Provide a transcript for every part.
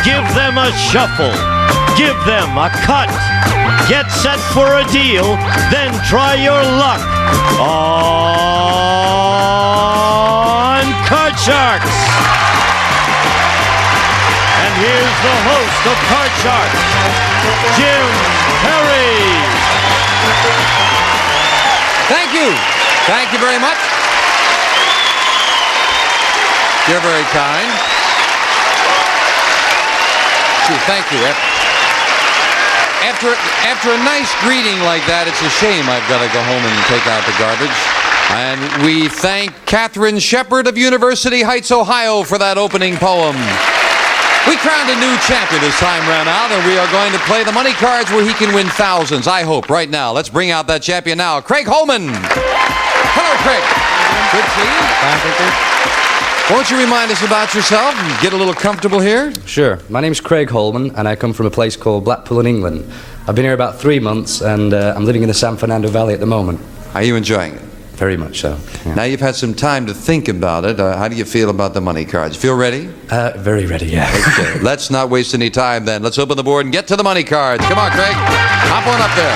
Give them a shuffle. Give them a cut. Get set for a deal, then try your luck on Card Sharks. And here's the host of Card Sharks, Jim Perry. Thank you. Thank you very much. You're very kind. Gee, thank you. After a nice greeting like that, it's a shame I've got to go home and take out the garbage. And we thank Catherine Shepard of University Heights, Ohio for that opening poem. We crowned a new champion this time round out, and we are going to play the money cards where he can win thousands, I hope, right now. Let's bring out that champion now, Craig Holman. Hello, Craig. Good to see you. Thank you. Won't you remind us about yourself and get a little comfortable here? Sure. My name's Craig Holman, and I come from a place called Blackpool in England. I've been here about 3 months, and I'm living in the San Fernando Valley at the moment. Are you enjoying it? Very much so. Yeah. Now you've had some time to think about it. How do you feel about the money cards? Feel ready? Very ready, yeah. Okay. Let's not waste any time then. Let's open the board and get to the money cards. Come on, Craig. Hop on up there.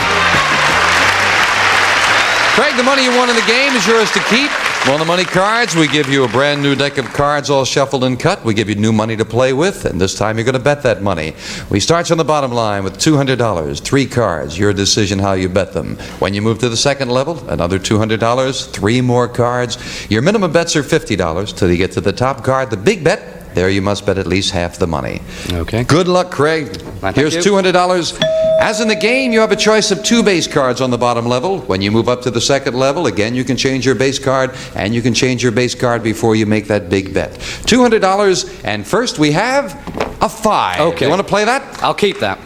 Craig, the money you won in the game is yours to keep. On the money cards, we give you a brand new deck of cards all shuffled and cut. We give you new money to play with, and this time you're going to bet that money. We start on the bottom line with $200, 3 cards, your decision how you bet them. When you move to the second level, another $200, 3 more cards. Your minimum bets are $50 till you get to the top card, the big bet. There you must bet at least half the money. Okay. Good luck, Craig. Here's $200. As in the game, you have a choice of 2 base cards on the bottom level. When you move up to the second level, again, you can change your base card, and you can change your base card before you make that big bet. $200, and first we have a 5. Okay. You want to play that? I'll keep that.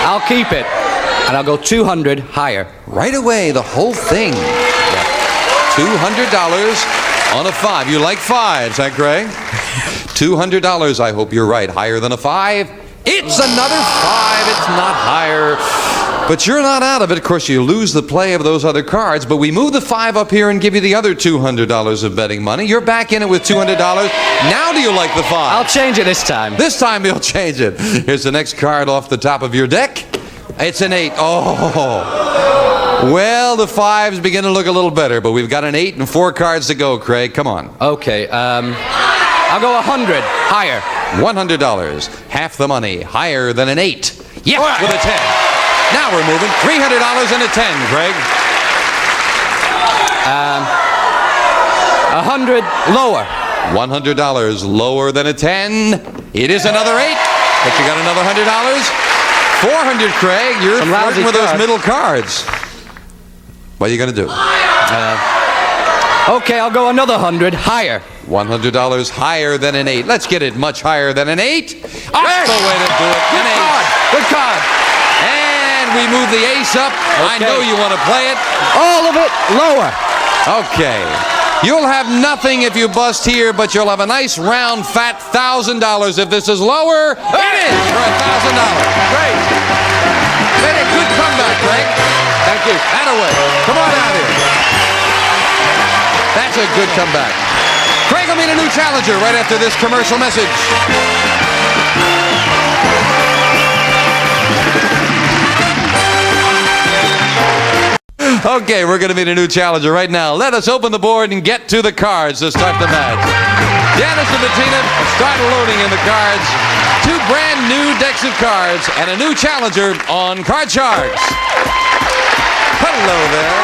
I'll keep it. And I'll go 200 higher. Right away, the whole thing. $200 on a 5. You like 5s, huh, Craig? $200. I hope you're right. Higher than a 5? It's another 5. It's not higher. But you're not out of it. Of course, you lose the play of those other cards, but we move the 5 up here and give you the other $200 of betting money. You're back in it with $200. Now do you like the 5? I'll change it this time. This time you'll change it. Here's the next card off the top of your deck. It's an 8. Oh. Well, the 5s begin to look a little better, but we've got an 8 and 4 cards to go, Craig. Come on. Okay, I'll go 100 higher. $100. Half the money. Higher than an 8. Yeah, Right. with a 10. Now we're moving. $300 and a 10, Craig. 100 lower. $100 lower than a 10. It is another 8, but you got another $100. 400, Craig. You're Some lousy flirting with those cards. middle cards. What are you going to do? Okay, I'll go another 100 higher. $100 higher than an 8. Let's get it much higher than an 8. That's the way to do it. Good An 8. card. Good card. And we move the ace up. I Okay. know you want to play it. All of it lower. Okay. You'll have nothing if you bust here, but you'll have a nice round fat $1,000 if this is lower. It is for $1,000. Great. Made a good comeback, Craig. Thank you. Attaway. Come on out here. That's a good comeback. Craig will meet a new challenger right after this commercial message. Okay, we're going to meet a new challenger right now. Let us open the board and get to the cards to start the match. Janice and Bettina start loading in the cards. 2 brand new decks of cards and a new challenger on Card Sharks. Hello there.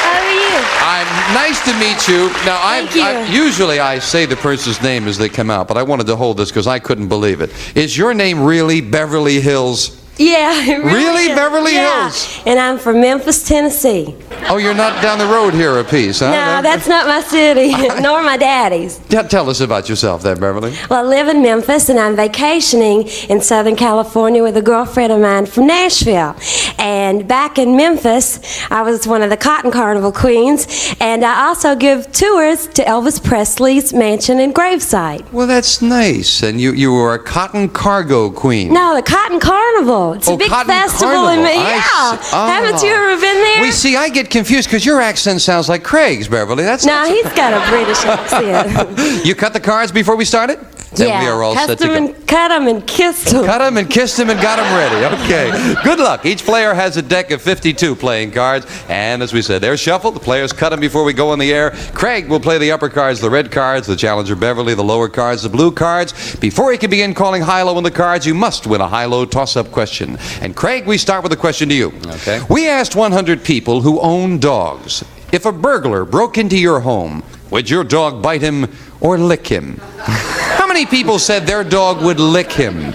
How are you? I'm nice to meet you. Now, Thank you. usually I say the person's name as they come out, but I wanted to hold this because I couldn't believe it. Is your name really Beverly Hills? Yeah, it Really? is. Beverly Yeah. Hills? And I'm from Memphis, Tennessee. Oh, you're not down the road here a piece, huh? No, that's not my city, nor my daddy's. Tell us about yourself there, Beverly. Well, I live in Memphis, and I'm vacationing in Southern California with a girlfriend of mine from Nashville. And back in Memphis, I was one of the Cotton Carnival queens, and I also give tours to Elvis Presley's mansion and gravesite. Well, that's nice. And you were a cotton cargo queen. No, the Cotton Carnival. Carnival. It's a big Cotton festival Carnival. in I yeah. see. Ah. Haven't you ever been there? We see, I get confused because your accent sounds like Craig's, Beverly. That's No, he's got a British accent. You cut the cards before we started? Then yeah, we are all set to go. cut them and kissed them. Cut him and kissed him and got him ready. Okay. Good luck. Each player has a deck of 52 playing cards. And as we said, they're shuffled. The players cut them before we go on the air. Craig will play the upper cards, the red cards, the challenger Beverly, the lower cards, the blue cards. Before he can begin calling high-low on the cards, you must win a high-low toss-up question. And Craig, we start with a question to you. Okay. We asked 100 people who own dogs, if a burglar broke into your home, would your dog bite him or lick him? How many people said their dog would lick him?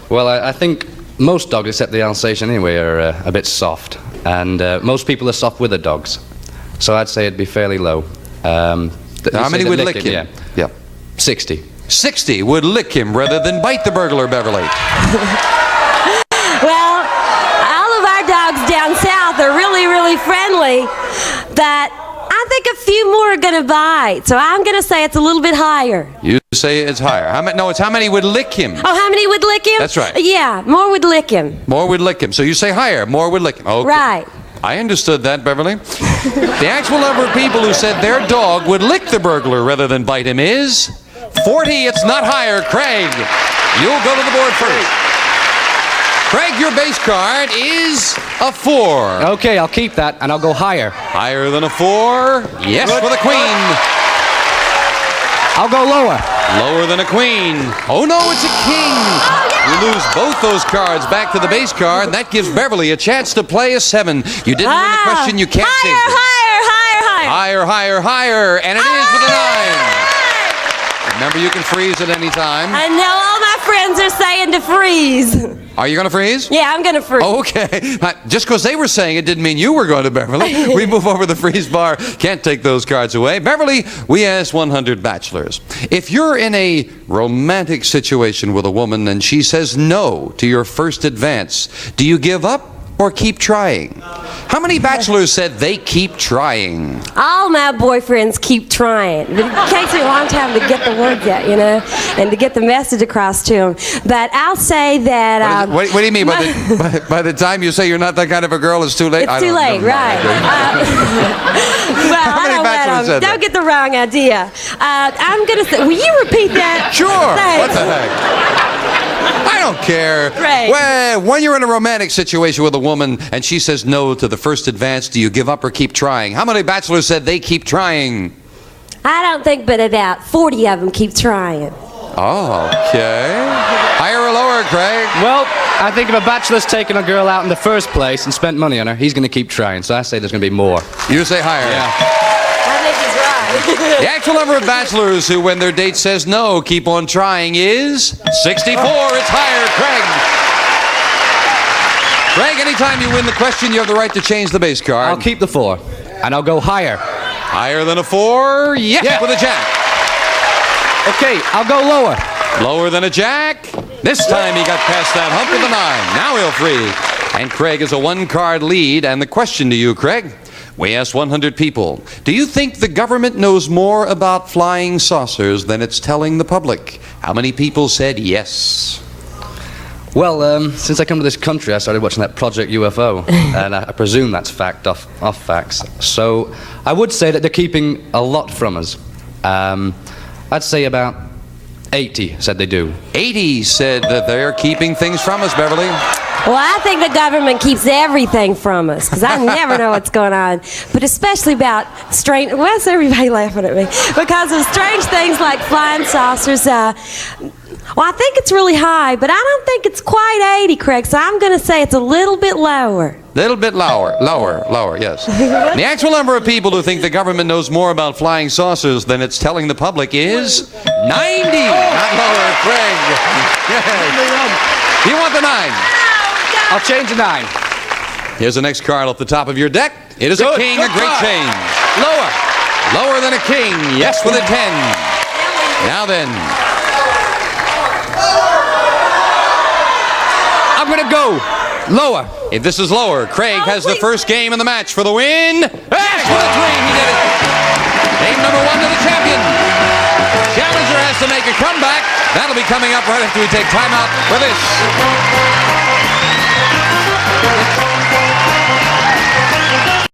Well, I think most dogs, except the Alsatian anyway, are a bit soft. And most people are soft with their dogs. So I'd say it'd be fairly low. How many would lick him? Yeah. 60. 60 would lick him rather than bite the burglar, Beverly. Well, all of our dogs down south are really, really friendly, but I think a few more are going to bite. So I'm going to say it's a little bit higher. You say it's higher. No, it's how many would lick him. Oh, how many would lick him? That's right. Yeah, more would lick him. More would lick him. So you say higher. More would lick him. Okay. Right. I understood that, Beverly. The actual number of people who said their dog would lick the burglar rather than bite him is 40. It's not higher. Craig, you'll go to the board first. Craig, your base card is a 4. Okay, I'll keep that, and I'll go higher. Higher than a 4. Yes, for the queen. I'll go lower. Lower than a queen. Oh no, it's a king. You lose both those cards back to the base card, and that gives Beverly a chance to play a 7. You didn't win the question, you can't change it. Higher, and it is with a 9. Remember, you can freeze at any time. I know all my friends are saying to freeze. Are you going to freeze? Yeah, I'm going to freeze. Okay. Just because they were saying it didn't mean you were going to, Beverly. We move over the freeze bar. Can't take those cards away. Beverly, we asked 100 bachelors. If you're in a romantic situation with a woman and she says no to your first advance, do you give up or keep trying? How many bachelors said they keep trying? All my boyfriends keep trying. But it takes me a long time to get the words out, you know, and to get the message across to them. But I'll say that... What do you mean? By the time you say you're not that kind of a girl, it's too late? It's too late, right. Well, How many bachelors said that? Don't get the wrong idea. I'm going to say... Will you repeat that? Sure. Thanks. What the heck? I don't care. Right. Well, when you're in a romantic situation with a woman and she says no to the first advance, do you give up or keep trying? How many bachelors said they keep trying? I don't think but about 40 of them keep trying. Oh, okay. Higher or lower, Craig? Well, I think if a bachelor's taken a girl out in the first place and spent money on her, he's going to keep trying. So I say there's going to be more. You say higher. Yeah. I think he's right. The actual number of bachelors who, when their date says no, keep on trying is 64. It's higher, Craig. Craig, anytime you win the question, you have the right to change the base card. I'll keep the 4, and I'll go higher. Higher than a 4? Yes, Yeah. with a jack. Okay, I'll go lower. Lower than a jack. This time he got past that hump with a 9. Now he'll free. And Craig is a 1-card lead. And the question to you, Craig, we asked 100 people, do you think the government knows more about flying saucers than it's telling the public? How many people said yes? Well, since I come to this country, I started watching that Project UFO, and I presume that's fact off facts. So I would say that they're keeping a lot from us. I'd say about 80 said they do. 80 said that they're keeping things from us, Beverly. Well, I think the government keeps everything from us, because I never know what's going on. But especially about strange... Why's everybody laughing at me? Because of strange things like flying saucers. Well, I think it's really high, but I don't think it's quite 80, Craig, so I'm going to say it's a little bit lower. Little bit lower, yes. The actual number of people who think the government knows more about flying saucers than it's telling the public is 90. Not lower, Craig. Yes. You want the 9? I'll change the 9. Here's the next card off the top of your deck. It is a king, a great change. Lower. Lower than a king, yes, with a 10. Now then, I'm going to go lower. if this is lower, Craig has the first game in the match for the win. Yes, with a 3, he did it. Game number 1 to the champion. Challenger has to make a comeback. That'll be coming up right after we take time out for this.